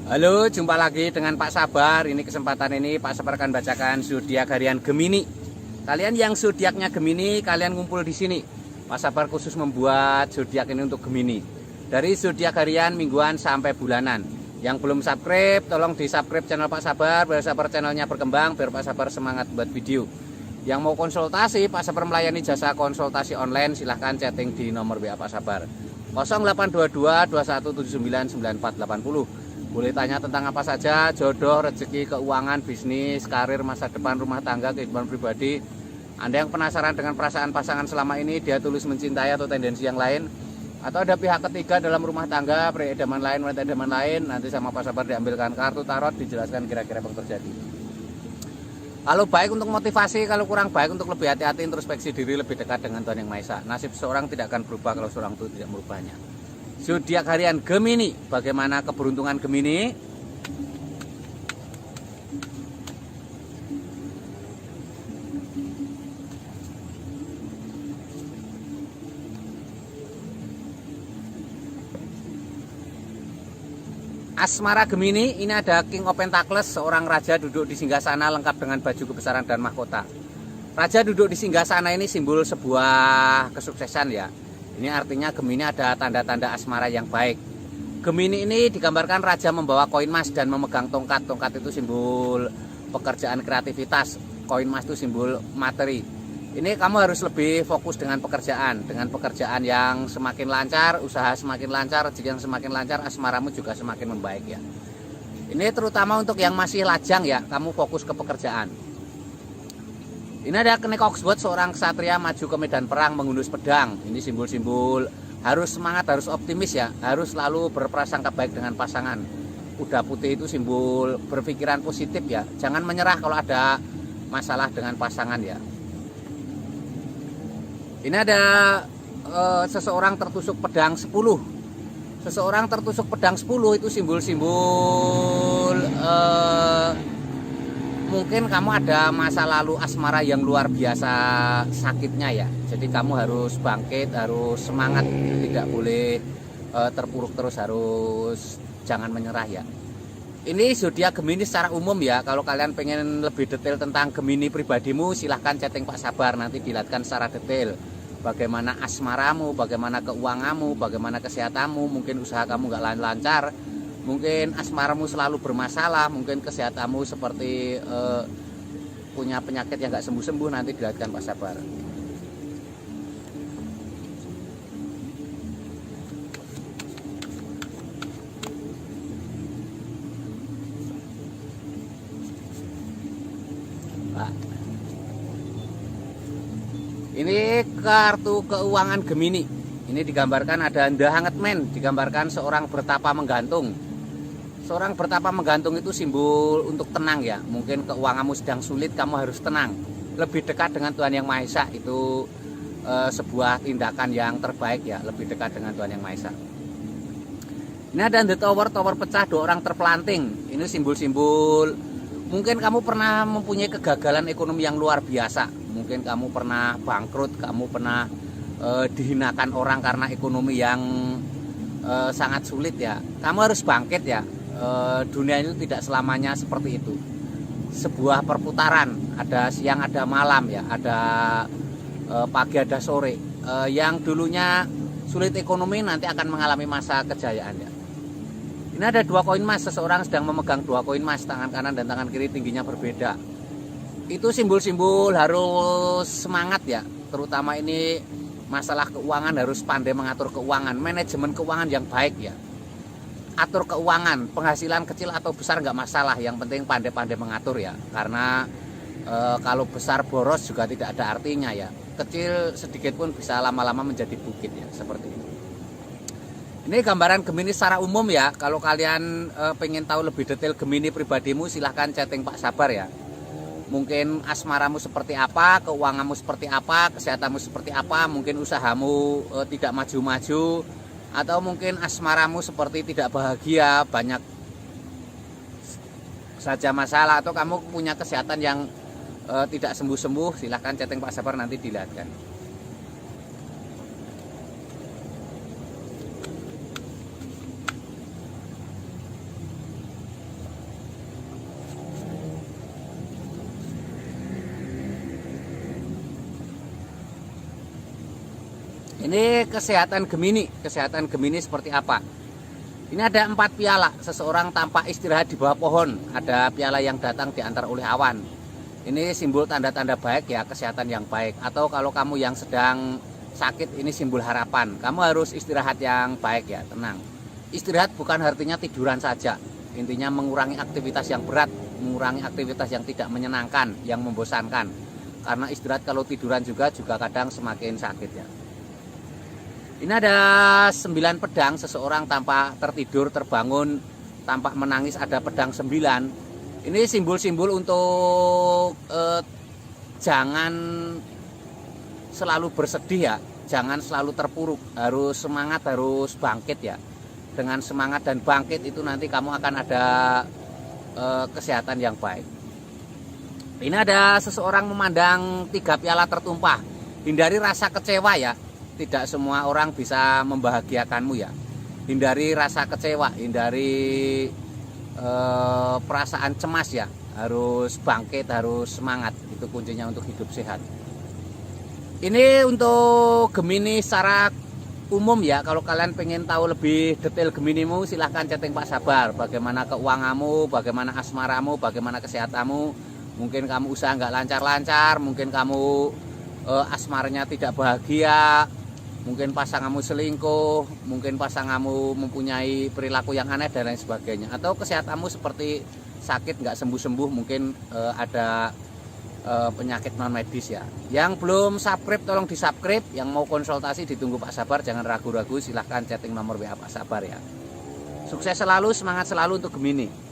Halo, jumpa lagi dengan Pak Sabar. Ini kesempatan ini Pak Sabar akan bacakan zodiak harian Gemini. Kalian yang zodiaknya Gemini, kalian ngumpul di sini. Pak Sabar khusus membuat zodiak ini untuk Gemini. Dari zodiak harian, mingguan sampai bulanan. Yang belum subscribe, tolong di-subscribe channel Pak Sabar biar Sabar channelnya berkembang, biar Pak Sabar semangat buat video. Yang mau konsultasi, Pak Sabar melayani jasa konsultasi online, silahkan chatting di nomor WA Pak Sabar 0822 2179 9480. Boleh tanya tentang apa saja, jodoh, rezeki, keuangan, bisnis, karir, masa depan, rumah tangga, kehidupan pribadi. Anda yang penasaran dengan perasaan pasangan selama ini, dia tulus mencintai atau tendensi yang lain, atau ada pihak ketiga dalam rumah tangga, pria idaman lain, wanita idaman lain, nanti sama Pak Sabar diambilkan kartu tarot, dijelaskan kira-kira apa yang terjadi. Kalau baik untuk motivasi, kalau kurang baik untuk lebih hati-hati, introspeksi diri, lebih dekat dengan Tuhan Yang Maha Esa. Nasib seorang tidak akan berubah kalau seorang itu tidak merubahnya. Zodiak harian Gemini, bagaimana keberuntungan Gemini? Asmara Gemini, ini ada King of Pentacles, seorang raja duduk di singgasana lengkap dengan baju kebesaran dan mahkota. Raja duduk di singgasana ini simbol sebuah kesuksesan ya. Ini artinya Gemini ada tanda-tanda asmara yang baik. Gemini ini digambarkan raja membawa koin emas dan memegang tongkat. Tongkat itu simbol pekerjaan kreativitas. Koin emas itu simbol materi. Ini kamu harus lebih fokus dengan pekerjaan. Dengan pekerjaan yang semakin lancar, usaha semakin lancar, rezeki yang semakin lancar, asmaramu juga semakin membaik ya. Ini terutama untuk yang masih lajang ya, kamu fokus ke pekerjaan. Ini ada kenek Oxford, seorang ksatria maju ke medan perang menghunus pedang. Ini simbol-simbol harus semangat, harus optimis ya, harus selalu berprasangka baik dengan pasangan. Kuda putih itu simbol berpikiran positif ya, jangan menyerah kalau ada masalah dengan pasangan ya. Ini ada seseorang tertusuk pedang 10. Seseorang tertusuk pedang 10 itu simbol-simbol mungkin kamu ada masa lalu asmara yang luar biasa sakitnya ya. Jadi kamu harus bangkit, harus semangat, tidak boleh terpuruk terus, harus jangan menyerah ya. Ini zodiak Gemini secara umum ya. Kalau kalian pengen lebih detail tentang Gemini pribadimu, silahkan chatting Pak Sabar, nanti dilihatkan secara detail. Bagaimana asmaramu, bagaimana keuanganmu, bagaimana kesehatanmu, mungkin usaha kamu nggak lancar, mungkin asmaramu selalu bermasalah, mungkin kesehatanmu seperti punya penyakit yang nggak sembuh-sembuh, nanti dilihatkan Pak Sabar. Pak. Ini kartu keuangan Gemini. Ini digambarkan ada The Hanged Man, digambarkan seorang bertapa menggantung. Seorang bertapa menggantung itu simbol untuk tenang ya. Mungkin keuanganmu sedang sulit, kamu harus tenang. Lebih dekat dengan Tuhan Yang Maha Esa itu sebuah tindakan yang terbaik ya. Lebih dekat dengan Tuhan Yang Maha Esa. Ini ada The Tower, tower pecah, 2 orang terpelanting. Ini simbol-simbol mungkin kamu pernah mempunyai kegagalan ekonomi yang luar biasa. Mungkin kamu pernah bangkrut, kamu pernah dihinakan orang karena ekonomi yang sangat sulit ya. Kamu harus bangkit ya. Dunia itu tidak selamanya seperti itu. Sebuah perputaran, ada siang ada malam ya, ada pagi ada sore. Yang dulunya sulit ekonomi nanti akan mengalami masa kejayaan ya. Ini ada 2 koin emas, seseorang sedang memegang 2 koin emas, tangan kanan dan tangan kiri tingginya berbeda. Itu simbol-simbol harus semangat ya, terutama ini masalah keuangan, harus pandai mengatur keuangan, manajemen keuangan yang baik ya. Atur keuangan, penghasilan kecil atau besar nggak masalah, yang penting pandai-pandai mengatur ya. Karena kalau besar boros juga tidak ada artinya ya. Kecil sedikit pun bisa lama-lama menjadi bukit ya, seperti itu. Ini gambaran Gemini secara umum ya. Kalau kalian pengen tahu lebih detail Gemini pribadimu, silahkan chatting Pak Sabar ya. Mungkin asmaramu seperti apa, keuanganmu seperti apa, kesehatanmu seperti apa, mungkin usahamu tidak maju-maju, atau mungkin asmaramu seperti tidak bahagia, banyak saja masalah, atau kamu punya kesehatan yang tidak sembuh-sembuh, silahkan chatting Pak Sabar, nanti dilihatkan. Ini kesehatan Gemini seperti apa? Ini ada 4 piala, seseorang tampak istirahat di bawah pohon. Ada piala yang datang diantar oleh awan. Ini simbol tanda-tanda baik ya, kesehatan yang baik. Atau kalau kamu yang sedang sakit, ini simbol harapan. Kamu harus istirahat yang baik ya, tenang. Istirahat bukan artinya tiduran saja. Intinya mengurangi aktivitas yang berat, mengurangi aktivitas yang tidak menyenangkan, yang membosankan. Karena istirahat kalau tiduran juga kadang semakin sakit ya. Ini ada 9 pedang, seseorang tampak tertidur, terbangun, tampak menangis, ada pedang 9. Ini simbol-simbol untuk jangan selalu bersedih ya, jangan selalu terpuruk, harus semangat, harus bangkit ya. Dengan semangat dan bangkit itu nanti kamu akan ada kesehatan yang baik. Ini ada seseorang memandang 3 piala tertumpah. Hindari rasa kecewa ya. Tidak semua orang bisa membahagiakanmu ya. Hindari rasa kecewa, hindari perasaan cemas ya. Harus bangkit, harus semangat. Itu kuncinya untuk hidup sehat. Ini untuk Gemini secara umum ya. Kalau kalian pengen tahu lebih detail Geminimu, silahkan chatting Pak Sabar. Bagaimana keuanganmu, bagaimana asmaramu, bagaimana kesehatanmu. Mungkin kamu usaha nggak lancar-lancar, mungkin kamu asmaranya tidak bahagia, mungkin pasanganmu selingkuh, mungkin pasanganmu mempunyai perilaku yang aneh dan lain sebagainya. Atau kesehatanmu seperti sakit nggak sembuh-sembuh, mungkin ada penyakit non medis ya. Yang belum subscribe tolong di subscribe. Yang mau konsultasi ditunggu Pak Sabar, jangan ragu-ragu, silahkan chatting nomor WA Pak Sabar ya. Sukses selalu, semangat selalu untuk Gemini.